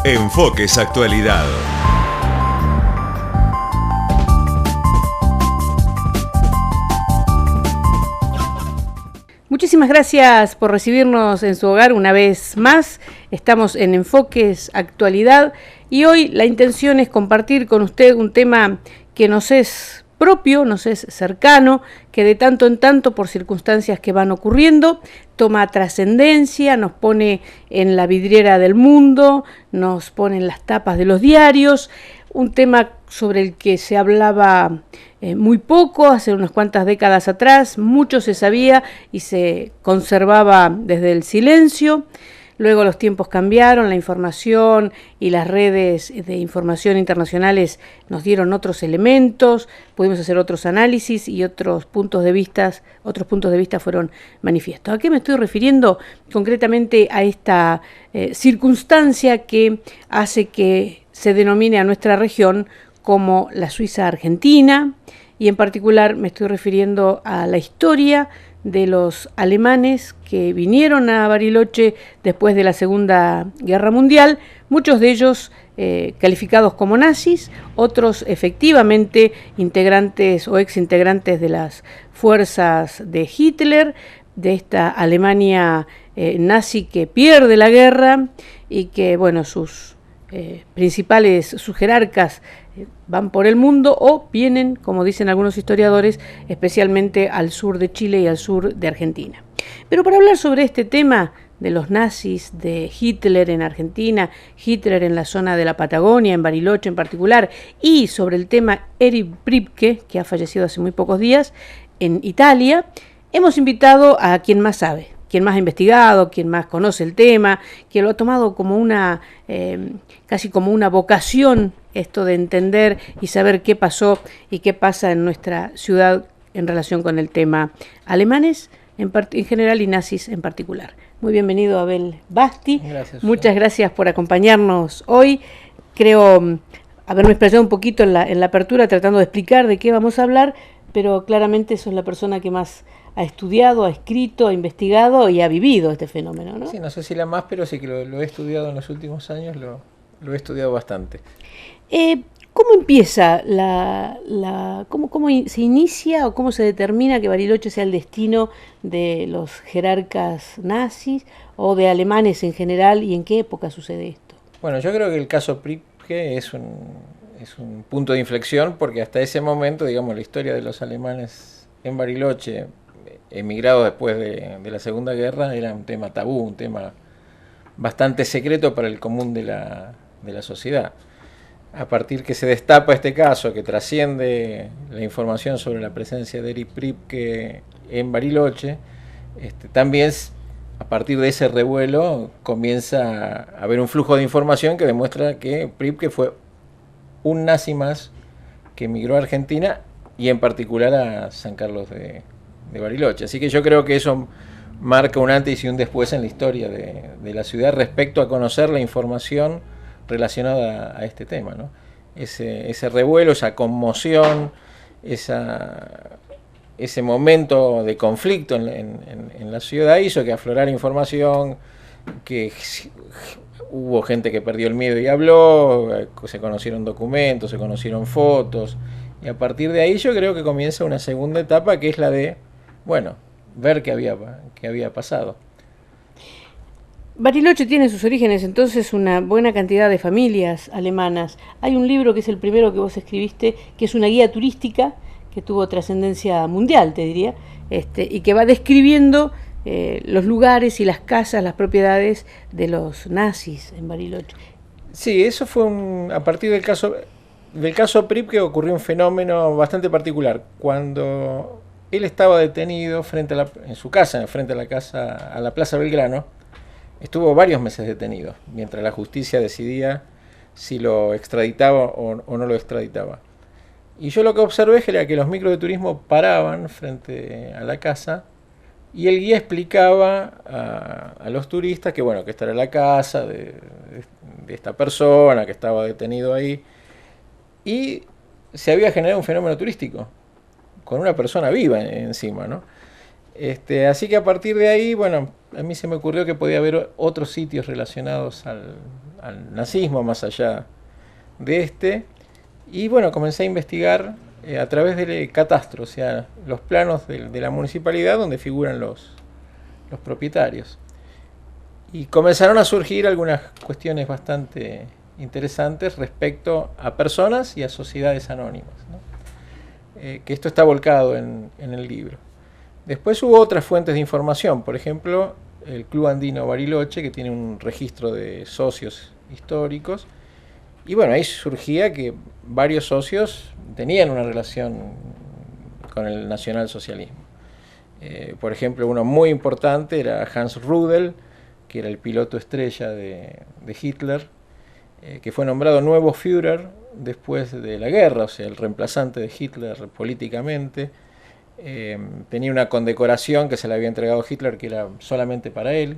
Enfoques Actualidad. Muchísimas gracias por recibirnos en su hogar una vez más. Estamos en Enfoques Actualidad y hoy la intención es compartir con usted un tema que nos es propio, nos es cercano, que de tanto en tanto, por circunstancias que van ocurriendo, toma trascendencia, nos pone en la vidriera del mundo, nos pone en las tapas de los diarios, un tema sobre el que se hablaba muy poco, hace unas cuantas décadas atrás, mucho se sabía y se conservaba desde el silencio. Luego los tiempos cambiaron, la información y las redes de información internacionales nos dieron otros elementos, pudimos hacer otros análisis y otros puntos de vista fueron manifiestos. ¿A qué me estoy refiriendo? Concretamente a esta circunstancia que hace que se denomine a nuestra región como la Suiza argentina, y en particular me estoy refiriendo a la historia de los alemanes que vinieron a Bariloche después de la Segunda Guerra Mundial, muchos de ellos calificados como nazis, otros efectivamente integrantes o exintegrantes de las fuerzas de Hitler, de esta Alemania nazi que pierde la guerra y que, bueno, sus sus jerarcas van por el mundo o vienen, como dicen algunos historiadores, especialmente al sur de Chile y al sur de Argentina. Pero para hablar sobre este tema de los nazis, de Hitler en Argentina, Hitler en la zona de la Patagonia, en Bariloche en particular, y sobre el tema Erich Priebke, que ha fallecido hace muy pocos días, en Italia, hemos invitado a quien más sabe, quien más ha investigado, quien más conoce el tema, quien lo ha tomado como una, casi como una vocación, esto de entender y saber qué pasó y qué pasa en nuestra ciudad en relación con el tema alemanes en general y nazis en particular. Muy bienvenido, Abel Basti. Gracias. Muchas gracias por acompañarnos hoy. Creo haberme explayado un poquito en la apertura tratando de explicar de qué vamos a hablar, pero claramente sos la persona que más ha estudiado, ha escrito, ha investigado y ha vivido este fenómeno, ¿no? Sí, no sé si la más, pero sí que lo he estudiado en los últimos años, lo he estudiado bastante. ¿Cómo empieza cómo se inicia o cómo se determina que Bariloche sea el destino de los jerarcas nazis o de alemanes en general, y en qué época sucede esto? Bueno, yo creo que el caso Priebke es un punto de inflexión, porque hasta ese momento, digamos, la historia de los alemanes en Bariloche, emigrados después de la Segunda Guerra, era un tema tabú, un tema bastante secreto para el común de la sociedad. A partir que se destapa este caso, que trasciende la información sobre la presencia de Erich Priebke en Bariloche, también a partir de ese revuelo comienza a haber un flujo de información que demuestra que Priebke fue un nazi más que emigró a Argentina y en particular a San Carlos de Bariloche. Así que yo creo que eso marca un antes y un después en la historia de la ciudad respecto a conocer la información relacionada a este tema, ¿no? Ese revuelo, esa conmoción, ese momento de conflicto en la ciudad hizo que aflorara información, que hubo gente que perdió el miedo y habló, se conocieron documentos, se conocieron fotos, y a partir de ahí yo creo que comienza una segunda etapa, que es la de, bueno, ver qué había pasado. Bariloche tiene sus orígenes entonces una buena cantidad de familias alemanas. Hay un libro que es el primero que vos escribiste, que es una guía turística que tuvo trascendencia mundial, te diría, y que va describiendo los lugares y las casas, las propiedades de los nazis en Bariloche. Sí, eso fue a partir del caso Priebke ocurrió un fenómeno bastante particular. Cuando él estaba detenido en su casa, frente a la Plaza Belgrano, estuvo varios meses detenido, mientras la justicia decidía si lo extraditaba o no lo extraditaba. Y yo lo que observé era que los micros de turismo paraban frente a la casa y el guía explicaba a los turistas que, bueno, que esta era la casa de esta persona que estaba detenido ahí, y se había generado un fenómeno turístico con una persona viva encima, ¿no? Así que a partir de ahí, bueno, a mí se me ocurrió que podía haber otros sitios relacionados al al nazismo, más allá de este. Y bueno, comencé a investigar a través del catastro, o sea, los planos de la municipalidad donde figuran los propietarios. Y comenzaron a surgir algunas cuestiones bastante interesantes respecto a personas y a sociedades anónimas, ¿no? Que esto está volcado en el libro. Después hubo otras fuentes de información, por ejemplo, el Club Andino Bariloche, que tiene un registro de socios históricos, y bueno, ahí surgía que varios socios tenían una relación con el nacionalsocialismo. Por ejemplo, uno muy importante era Hans Rudel, que era el piloto estrella de Hitler, que fue nombrado nuevo Führer después de la guerra, o sea, el reemplazante de Hitler políticamente. Tenía una condecoración que se le había entregado a Hitler que era solamente para él,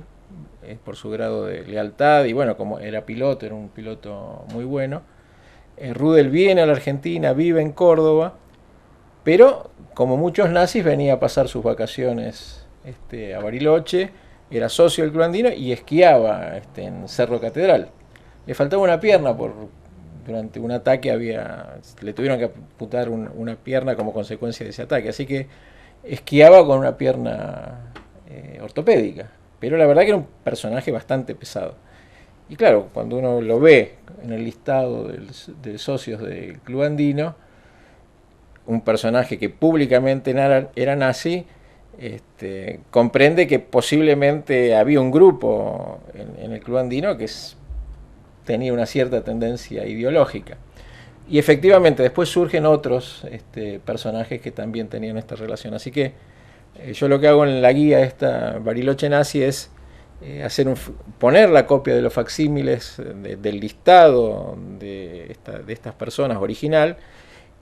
por su grado de lealtad, y bueno, como era piloto, era un piloto muy bueno. Rudel viene a la Argentina, vive en Córdoba, pero como muchos nazis venía a pasar sus vacaciones a Bariloche, era socio del Club Andino y esquiaba en Cerro Catedral. Le faltaba una pierna durante un ataque, le tuvieron que amputar una pierna como consecuencia de ese ataque, así que esquiaba con una pierna ortopédica, pero la verdad que era un personaje bastante pesado. Y claro, cuando uno lo ve en el listado de socios del Club Andino, un personaje que públicamente era nazi, comprende que posiblemente había un grupo en el Club Andino que tenía una cierta tendencia ideológica. Y efectivamente después surgen otros personajes que también tenían esta relación. Así que yo lo que hago en la guía esta Bariloche Nazi es poner la copia de los facsímiles del listado de estas personas original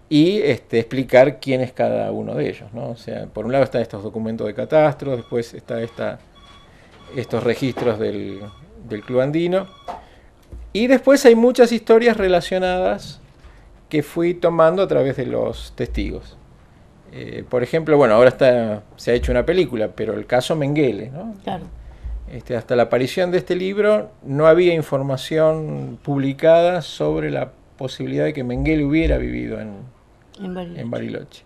y explicar quién es cada uno de ellos, ¿no? O sea, por un lado están estos documentos de catastro, después está estos registros del Club Andino, y después hay muchas historias relacionadas que fui tomando a través de los testigos. Por ejemplo, bueno, ahora se ha hecho una película, pero el caso Mengele, ¿no? Claro. Hasta la aparición de este libro no había información publicada sobre la posibilidad de que Mengele hubiera vivido en Bariloche.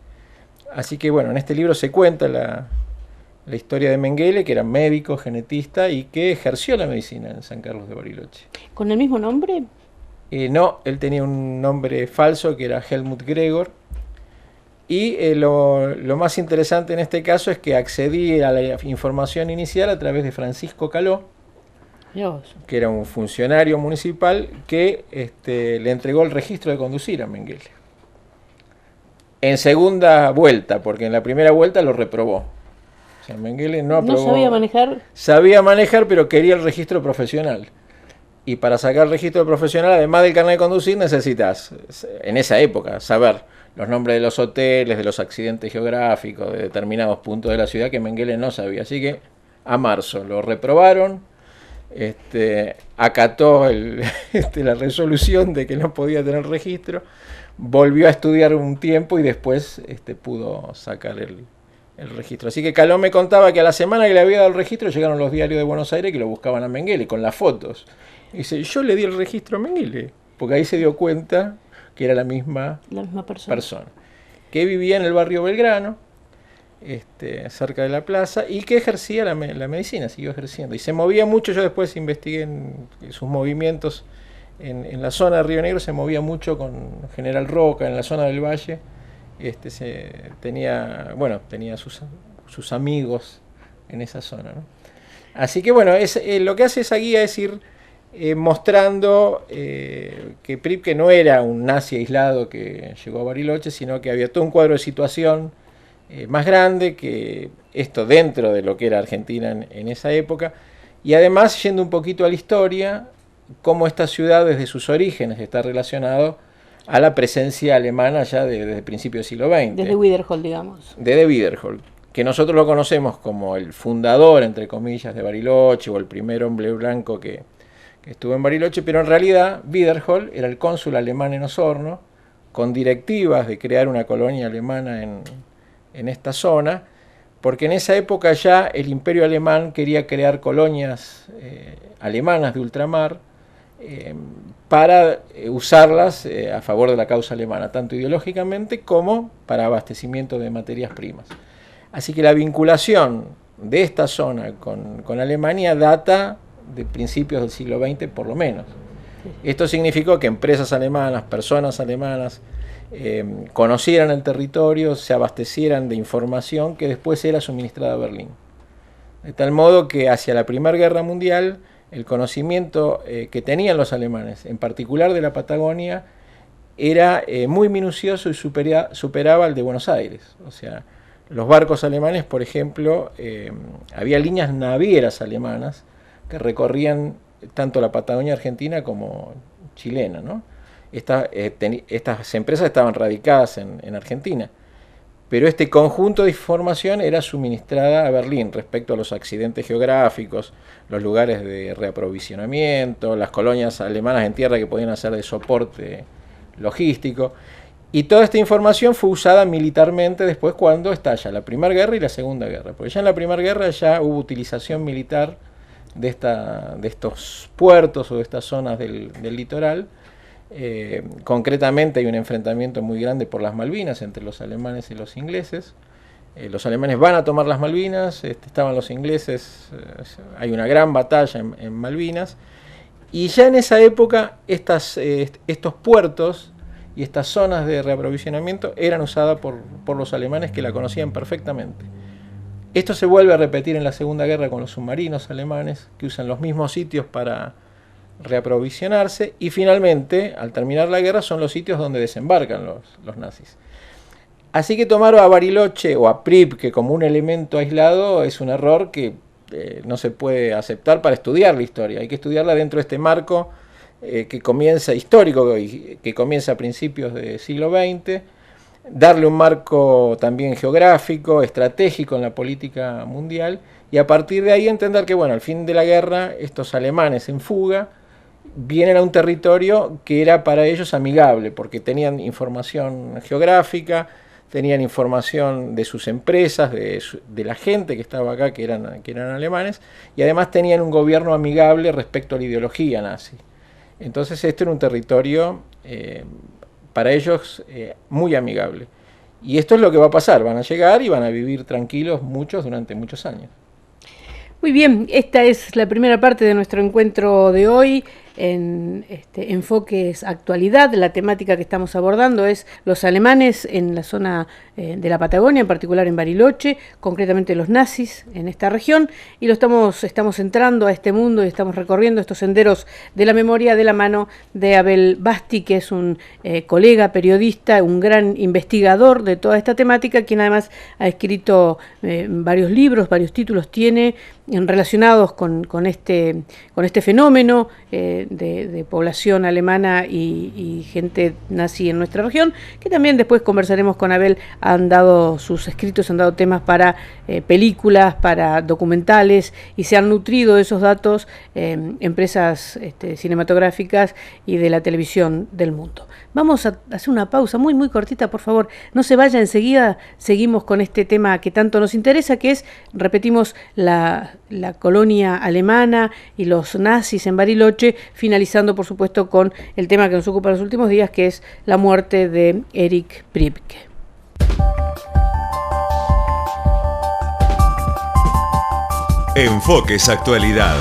Así que bueno, en este libro se cuenta la historia de Mengele, que era médico, genetista y que ejerció la medicina en San Carlos de Bariloche. ¿Con el mismo nombre? No, él tenía un nombre falso que era Helmut Gregor. Y lo más interesante en este caso es que accedí a la información inicial a través de Francisco Caló, Dios, que era un funcionario municipal que le entregó el registro de conducir a Mengele. En segunda vuelta, porque en la primera vuelta lo reprobó. O sea, Mengele no aprobó. ¿No sabía manejar? Sabía manejar, pero quería el registro profesional. Y para sacar el registro profesional, además del carnet de conducir, necesitas, en esa época, saber los nombres de los hoteles, de los accidentes geográficos, de determinados puntos de la ciudad que Mengele no sabía. Así que a marzo lo reprobaron, acató la resolución de que no podía tener registro, volvió a estudiar un tiempo y después pudo sacar el registro. Así que Caló me contaba que a la semana que le había dado el registro llegaron los diarios de Buenos Aires que lo buscaban a Mengele con las fotos. Y dice, yo le di el registro a Mengele, porque ahí se dio cuenta que era la misma persona, que vivía en el barrio Belgrano, cerca de la plaza, y que ejercía la medicina, siguió ejerciendo. Y se movía mucho, yo después investigué en sus movimientos en la zona de Río Negro, se movía mucho con General Roca, en la zona del Valle, tenía sus amigos en esa zona, ¿no? Así que bueno, lo que hace esa guía es ir mostrando que Pripke no era un nazi aislado que llegó a Bariloche, sino que había todo un cuadro de situación más grande, que esto dentro de lo que era Argentina en esa época, y además yendo un poquito a la historia, cómo esta ciudad desde sus orígenes está relacionado a la presencia alemana ya desde el principio del siglo XX. Desde Wiederhold, digamos. Desde Wiederhold, que nosotros lo conocemos como el fundador, entre comillas, de Bariloche, o el primer hombre blanco que estuvo en Bariloche, pero en realidad Wiederhold era el cónsul alemán en Osorno, con directivas de crear una colonia alemana en esta zona, porque en esa época ya el imperio alemán quería crear colonias alemanas de ultramar para usarlas a favor de la causa alemana, tanto ideológicamente como para abastecimiento de materias primas. Así que la vinculación de esta zona con Alemania data de principios del siglo XX por lo menos. Esto significó que empresas alemanas, personas alemanas, conocieran el territorio, se abastecieran de información que después era suministrada a Berlín. De tal modo que hacia la Primera Guerra Mundial el conocimiento que tenían los alemanes, en particular de la Patagonia, era muy minucioso y superaba al de Buenos Aires. O sea, los barcos alemanes, por ejemplo, había líneas navieras alemanas que recorrían tanto la Patagonia argentina como chilena, ¿no? Estas empresas estaban radicadas en Argentina, pero este conjunto de información era suministrada a Berlín respecto a los accidentes geográficos, los lugares de reaprovisionamiento, las colonias alemanas en tierra que podían hacer de soporte logístico. Y toda esta información fue usada militarmente después cuando estalla la Primera Guerra y la Segunda Guerra. Porque ya en la Primera Guerra ya hubo utilización militar de estos puertos o de estas zonas del litoral. Concretamente hay un enfrentamiento muy grande por las Malvinas entre los alemanes y los ingleses. Los alemanes van a tomar las Malvinas, estaban los ingleses, hay una gran batalla en Malvinas. Y ya en esa época estos puertos y estas zonas de reaprovisionamiento eran usadas por los alemanes, que la conocían perfectamente. Esto se vuelve a repetir en la Segunda Guerra con los submarinos alemanes, que usan los mismos sitios para reaprovisionarse, y finalmente, al terminar la guerra, son los sitios donde desembarcan los nazis. Así que tomar a Bariloche o a Pripke como un elemento aislado es un error que no se puede aceptar para estudiar la historia. Hay que estudiarla dentro de este marco que comienza histórico, que comienza a principios del siglo XX, darle un marco también geográfico, estratégico en la política mundial, y a partir de ahí entender que, bueno, al fin de la guerra, estos alemanes en fuga vienen a un territorio que era para ellos amigable, porque tenían información geográfica, tenían información de sus empresas, de la gente que estaba acá, que eran alemanes, y además tenían un gobierno amigable respecto a la ideología nazi. Entonces este era un territorio para ellos muy amigable. Y esto es lo que va a pasar, van a llegar y van a vivir tranquilos muchos durante muchos años. Muy bien, esta es la primera parte de nuestro encuentro de hoy en Enfoques Actualidad. La temática que estamos abordando es los alemanes en la zona de la Patagonia, en particular en Bariloche, concretamente los nazis en esta región, y estamos entrando a este mundo y estamos recorriendo estos senderos de la memoria de la mano de Abel Basti, que es un colega periodista, un gran investigador de toda esta temática, quien además ha escrito varios libros, varios títulos tiene relacionados con este fenómeno de población alemana y gente nazi en nuestra región, que también después conversaremos con Abel. Han dado sus escritos, han dado temas para películas, para documentales, y se han nutrido de esos datos empresas cinematográficas y de la televisión del mundo. Vamos a hacer una pausa muy muy cortita, por favor, no se vaya, enseguida seguimos con este tema que tanto nos interesa, que es, repetimos, la colonia alemana y los nazis en Bariloche, finalizando por supuesto con el tema que nos ocupa los últimos días, que es la muerte de Erich Priebke. Enfoques Actualidad.